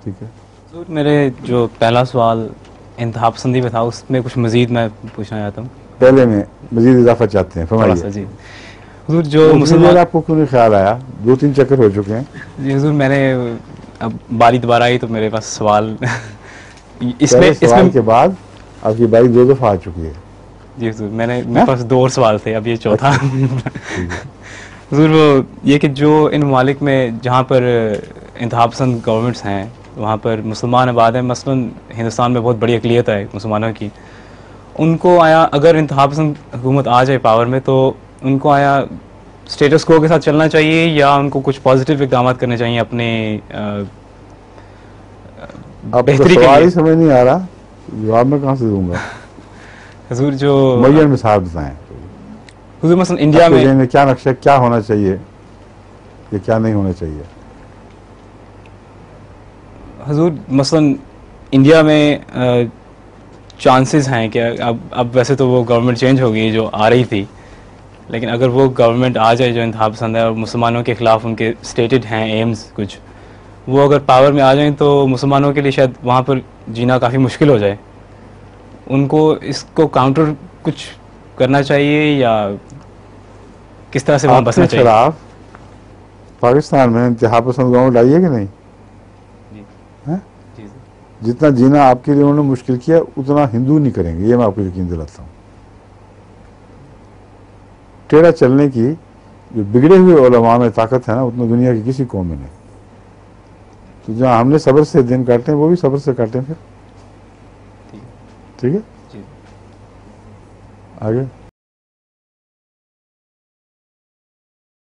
ठीक है। तो मेरे जो पहला सवाल इंतहा पसंदी पे था, उसमें कुछ मज़ीद मैं पूछना चाहता हूँ। पहले में मजीद इजाफा चाहते हैं, थोड़ा फरमाइए। सा जी। हुजूर जो वो इतनी देर मुसलमान, आपको क्यों नहीं ख्याल आया? 2-3 चक्कर हो चुके हैं। जी हुजूर मैंने, अब बारी दोबारा आई तो मेरे पास सवाल इसमें पहले सवाल इसमें के बाद आपकी बारी 2 दफा आ चुकी है। जी हुजूर, मेरे हैं? पास दो और सवाल थे, अब ये चौथा। अच्छा, ठीक है। हुजूर वो ये कि जो इन ममालिक में जहाँ पर इंतहा पसंद गवर्नमेंट्स हैं, वहाँ पर मुसलमान आबाद हैं, मसलन हिंदुस्तान में बहुत बड़ी अकलियत है मुसलमानों की, उनको आया अगर इंतहा पसंद हुकूमत आ जाए पावर में, तो उनको आया स्टेटस को के साथ चलना चाहिए या उनको कुछ पॉजिटिव इकदाम करने चाहिए अपने आपका बेहतरी के सवाल लिए? ही समझ नहीं आ रहा, जवाब मैं कहाँ से दूंगा? हुजूर जो मुय्यन मिसाल बताएं। हुजूर मसलन इंडिया आपके में, जहन में क्या नक्शा, क्या होना चाहिए या क्या नहीं होना चाहिए? हुजूर मसलन इंडिया में चांसेस हैं कि अब वैसे तो वो गवर्नमेंट चेंज हो गई जो आ रही थी, लेकिन अगर वो गवर्नमेंट आ जाए जो इंतहा पसंद है और मुसलमानों के ख़िलाफ़ उनके स्टेटेड हैं एम्स कुछ, वो अगर पावर में आ जाएं तो मुसलमानों के लिए शायद वहाँ पर जीना काफ़ी मुश्किल हो जाए। उनको इसको काउंटर कुछ करना चाहिए या किस तरह से वहाँ आपके बसना चाहिए? खिलाफ पाकिस्तान में इंतहा पसंद गवर्नमेंट आई है कि नहीं? जी है? जी जितना जीना आपके लिए उन्होंने मुश्किल किया, उतना हिंदू नहीं करेंगे, ये मैं आपको यकीन दिलाता हूँ। टेढ़ा चलने की जो बिगड़े हुए उलमा में ताकत है ना, उतना दुनिया की किसी कौम में नहीं। तो जहाँ हमने सब्र से दिन काटे हैं, वो भी सब्र से काटें फिर। ठीक है ठीक है, जी। आगे।